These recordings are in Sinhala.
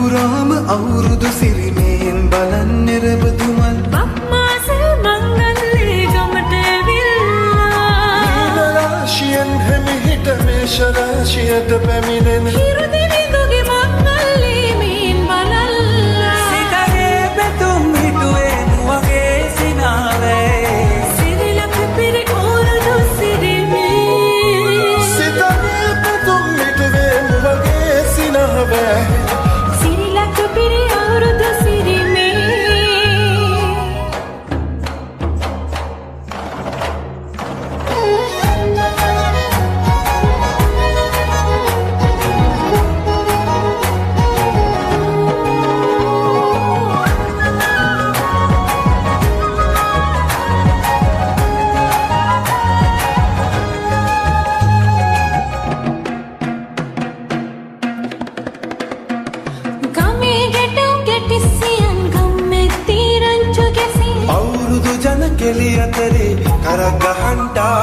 පුරාම අවුරුදු සිරිමයෙන් බලන් නිරබදුමන් බම්මාසේ මංගල්ලේ ගමට ඇවිල්ලා රාශියෙන් හැමිහිට මේෂරාශියට පැමිණෙන හිරුදිවිඳුගේ මංගල්ලේ මේන් බලල්ලා සිතගේ පැතුම් හිටුවේ නුවගේ සිනාවේ සිරිලක පිරි අවුරුදු සිරිමේ සිතගේ පැතුම් හිටුවේ නුවගේ සිනාවේ සිරිලක පිරි අවුරුදු සිරිමේ ගමේ ගැටුම් ගැටිසියන් ගම්මේ තීරංචු ගැසී අවුරුදු ජන කෙලි අතරේ කරක් ගහන්ටා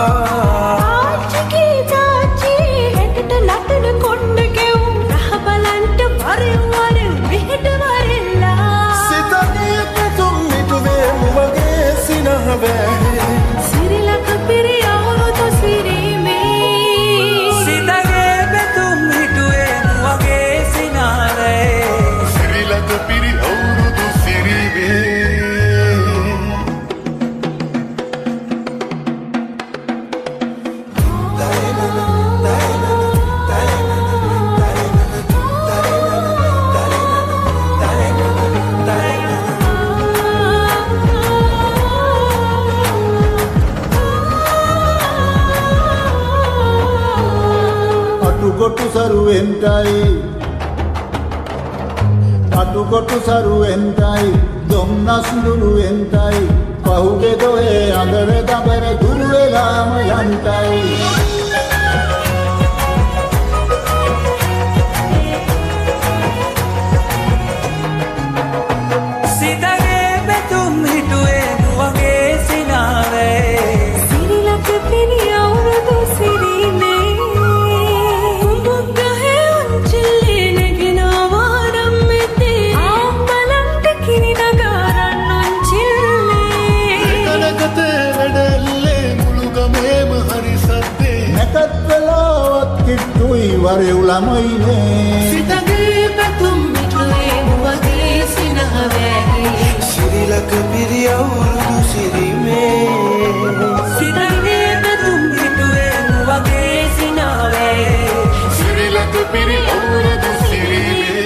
ආච්චිගේ චාච්චී හැටට ලටන කොණ්ඩ කෙවුම් රහ බලන්ට වරෙන් වරෙන් විහිට වරෙල්ලා සිතගේ පැතුම් හිටුවේ නුවගේ සිනාවේ සිරිලක පිරි අවුරුදු සිරිමේ සිතගේ පැතුම් හිටුවේ නුවගේ සිනාවේ සිරිලක පිරි අවුරුදු සිරිමේ අටුකොටු සරුවෙන්ටයි දොම්නස් දුරුවෙන්ටයි පහුගේ දොහේ අඳර දබර දුරු වෙලාම යන්ටයි සිතගේ පැතුම් හිටුවේ නුවගේ සිනාවේ සිරිලක පිරි අවුරුදු සිරිමේ කුඹුග්ගහේ උන්චිල්ලේ නැගෙනවා රම්මෙතේ ආම්බලන්ට කිරි නගාරන් උන්චිල්ලේ කනකතේ වැඩල්ලේ මුළු ගමේම හරි සද්දේ නැකත් වෙලාවත් කිට්ටුයි වරෙව් ළමයිනේ සිතගේ පැතුම් මිටුවේ මුවගේ සිනහවැහි සිරිලක පිරි අවුරුදු සිරිමේ සිතගේ පැතුම් හිටුවේ නුවගේ සිනාවේ සිරිලක පිරි අවුරුදු සිරිමේ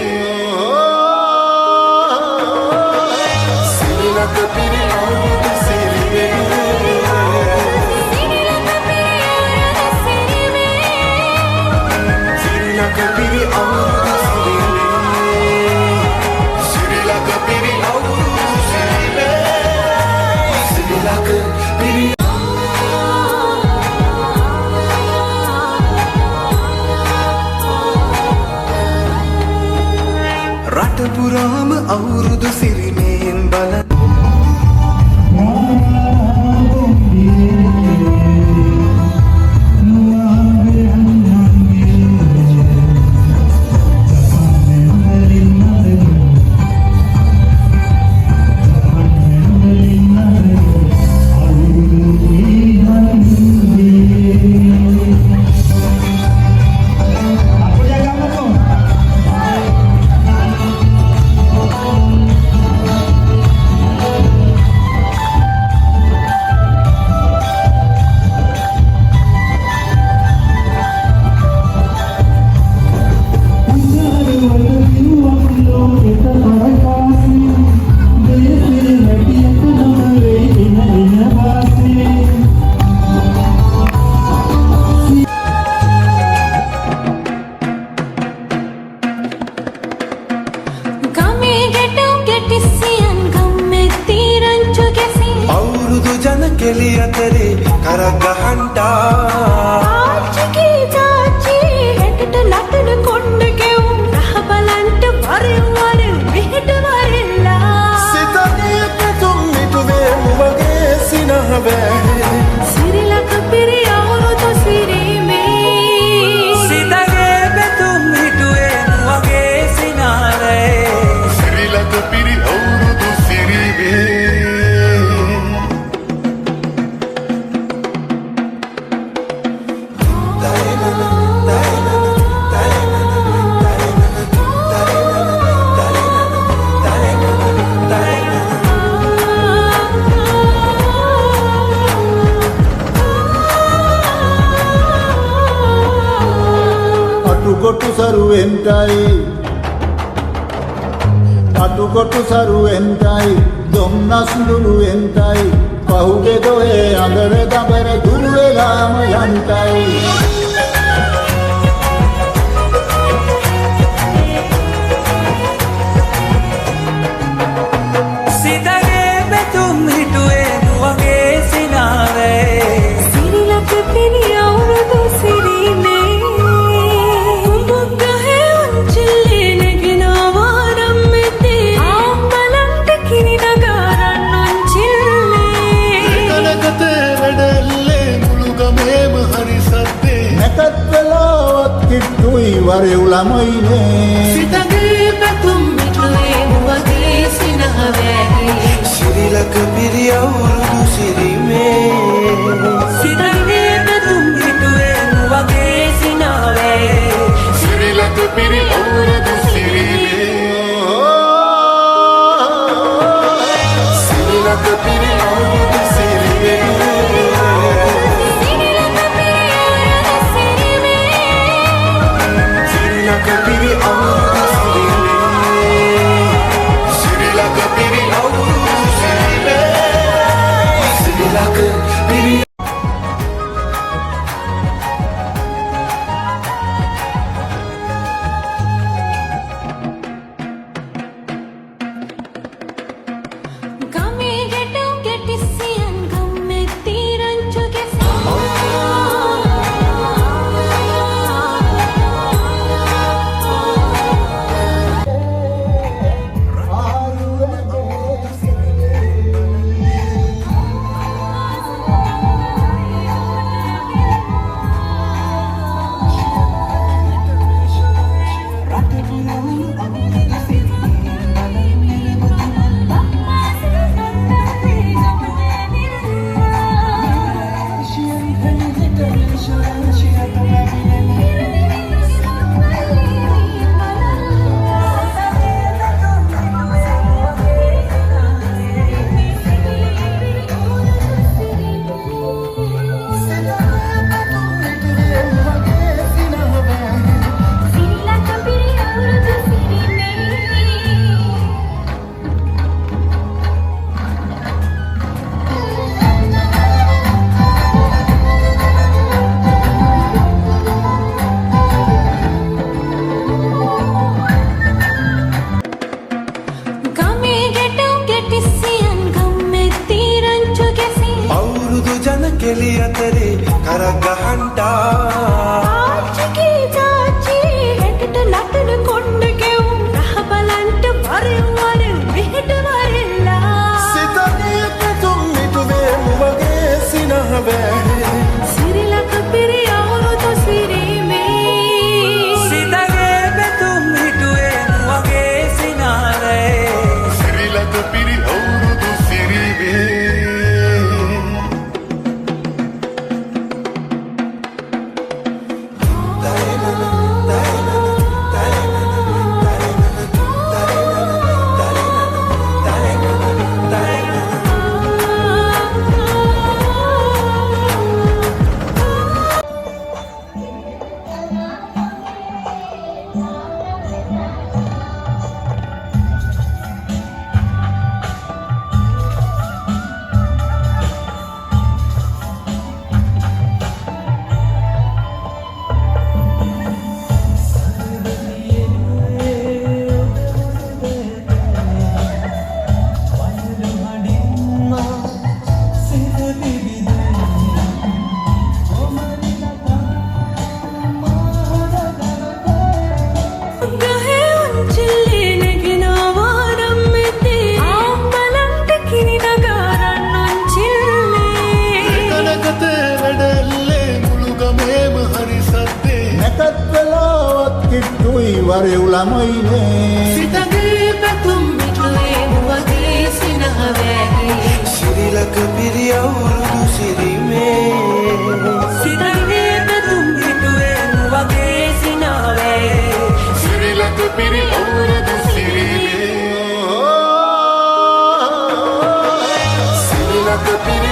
සිරිලක පිරි අවුරුදු සිරිමේ සිරිලක පිරි අවුරුදු සිරිමේ සිරිලක පිරි අවුරුදු සිරිමේ සිරිලක පිරි අවුරුදු සිරිමේ සිරිලක පිරි රට පුරාම අවුරුදු සිරිමයෙන් බලන් ගමේ ගැටුම් ගැටිසියන් ගම්මේ තීරංචු ගැසී අවුරුදු ජන කෙලි අතරේ කරක් ගහන්ටා ආච්චිගේ චාච්චී හැටට ලටන කොණ්ඩ කෙවුම් රහ බලන්ට වරෙන් වරෙන් විහිට වරෙල්ලා සිතගේ පැතුම් හිටුවේ නුවගේ සිනාවේ සිරිලක පිරි අවුරුදු සිරිමේ සිතගේ පැතුම් හිටුවේ නුවගේ සිනාවේ සරුවෙන්ටයි අතුකොටු සරුවෙන්ටයි දුම්නස් දුරුවෙන්ටයි පහුගේ දොයේ අඳර දබර දුරු වෙලාම යන්ටයි සිතගේ බැතුම් හිටුවේ නුවගේ සිනාවේ සිරිලක පිරි අවුරුදු සිරිනේ කුඹුග්ගහේ උන්චිල්ලේ නැගෙනවා රම්මෙතේ ආම්බලන්ට කිරි නගාරන් උන්චිල්ලේ කනකතේ වැඩල්ලේ මුළු ගමේම හරි සද්දේ නැකත් වෙලාවත් කිට්ටුයි වරෙව් ළමයිනේ සිතගේ පැතුම් මිටුවේ මුවගේ සිනහවැහි සිරිලක පිරි අවුරුදු සිරිමේ සිතගේ බැතුම් හිටුවේ නුවගේ සිනාවේ සිරිලක පිරි අවුරුදු සිරිමේ සිරිලක පිරි අවුරුදු සිරිමේ සිරිලක පිරි අවුරුදු සිරිමේ සිරිලක පිරි අවුරුදු සිරිමේ සිරිලක පිරි ගමේ ගැටුම් ගැටිසියන් ගම්මෙත්ති රංචු අවුරුදු ජන කෙලි අතරේ කරක් ගහන්ටා ආච්චිගේ චාච්චි හෙටට නටන කොණ්ඩ කෙවුම් රහ බලන්ට වරෙන් වරෙන් මෙහෙට වරෙල්ලා සිතගේ පැතුම් හිටුවේ මුවගේ සිනහවැහි සිරිලක පිරි අවුරුදු සිරිමේ සිතගේ බැතුම් හිටුවේ නුවගේ සිනාවේ සිරිලක පිරි අවුරුදු සිරිමේ ගහේ උන්චිල්ලේ නැගෙනවා රම්මෙතේ ආම්බලන්ට කිරි නගාරන් උන්චිල්ලේ කනකතේ වැඩල්ලේ මුළු ගමේම හරි සද්දේ නැකත් වෙලාවත් කිට්ටුයි වරෙව් ළමයිනේ සිතගේ පැතුම් මිටුවේ මුවගේ සිනහවැහි සිරිලක පිරි අවුරුදු සිරිමේ සිතගේ බැතුම් හිටුවේ නුවගේ සිනාවේ සිරිලක පිරි අවුරුදු සිරිමේ සිරිලක පිරි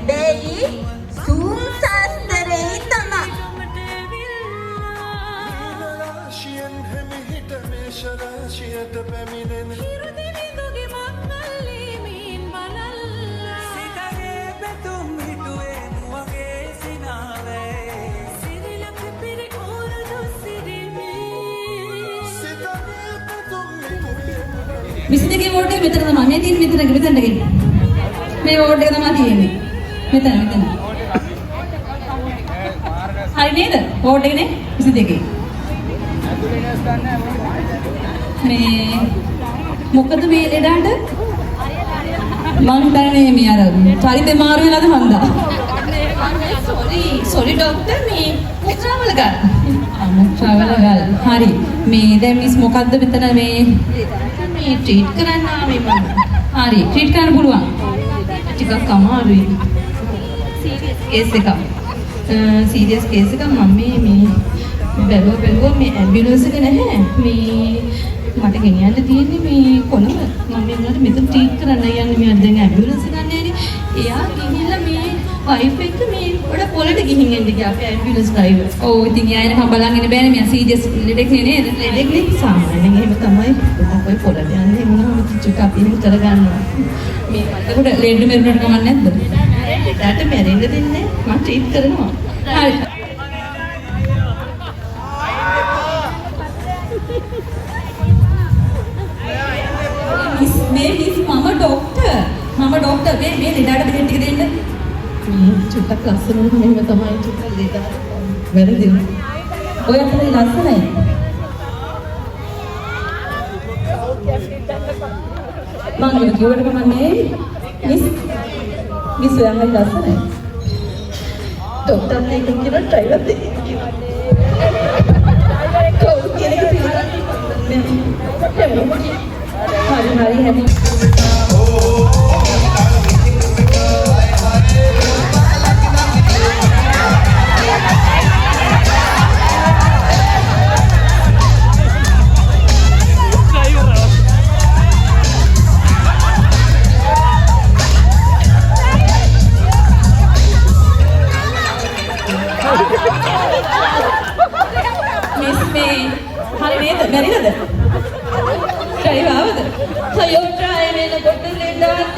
හැබැයි සූම් සාස්තරේ තමයි. රාශියෙන් හැමිහිට මේෂ රාශියට පැමිණෙන හිරුදිවිදුගේ මංගල්ලේ මීන් බලල්ලා සිතගේ පැතුම් හිටුවේ නුවගේ සිනාවේ සිරිලක පිරි ඕරදු සිරිමී සිතගේ පැතුම් හිටුවේ 22 වෝට් එක මෙතන තමයි. මේ තියෙන මෙතන ගිහින්. මේ වෝට් එක තමයි තියෙන්නේ. මෙතන. හරි නේද? වෝට් එකනේ 22. මේ මොකද මේ ලෙඩාට මං හිතන්නේ මේ අර චරිතේ මාරු වෙලාද මන්දා. sorry ડોක්ටර් මේ මුත්‍රාවල ගන්න. මුත්‍රාවල ගන්න. හරි. මේ දැන් මිස් මොකද්ද මෙතන මේ ට්‍රීට් කරන්න ආවේ මම. හරි ට්‍රීට් කරන්න පුළුවන්. ටිකක් අමාරුයි. සීරියස් කේස් එකක් මම මේ බැලුවා මේ ඇම්බියුලන්ස් එක නැහැ. මේ මට ගෙනියන්න තියෙන්නේ මේ කොළඹ. මම මේ උනාට මෙතන ට්‍රීට් කරන්න යන්නේ. මේ දැන් ඇම්බියුලන්ස් එක ගන්න යන්නේ. එයා ගිහිල්ලා මේ වයිෆ් එක මේ පොඩ පොළට ගිහින් එන්න ගියා අපේ ඇම්බියුලන්ස් ඩ්‍රයිවර්. ඔව් ඉතින් එයා එනකම් බලන් ඉන්න බෑනේ. මෙයා සීරියස් ලෙඩෙක් නේද? ලෙඩෙක් නේ සාමාන්‍යයෙන් එහෙම තමයි. ඔය පොළට යන්නේ මොනවා චුට්ටක් අපි එහෙම කරගන්නවා. මේ මල්ලකට ලෙඩ මෙරුණට කමක් නැද්ද? ලෙඩට මැරෙන්න දෙන්නේ මම ට්‍රීට් කරනවා. හරි. මිස් මම ડોක්ටර් මේ ලෙඩට බෙහෙත් ටික දෙන්න. මේ චුට්ටක් ලස්සන වුණා එහෙම තමයි චුට්ටක් ලෙඩ. වැරදිද? ඔය අතේ ලස්සනයි. මම කිව්වට කමන්නේ මිස් ඔයා හරි ලස්සනයි. ડોක්ටර්ට එක කියන ඩ්‍රයිවර් දෙන්න කිව්වා. කවුරු කෙනෙක් පිළිගන්නේ හරි හැටි මිස් මේ හරි නේද? බැරිද? ඩ්‍රයිවර් ආවද? Toyota වෙනකොට ලෙඩාත්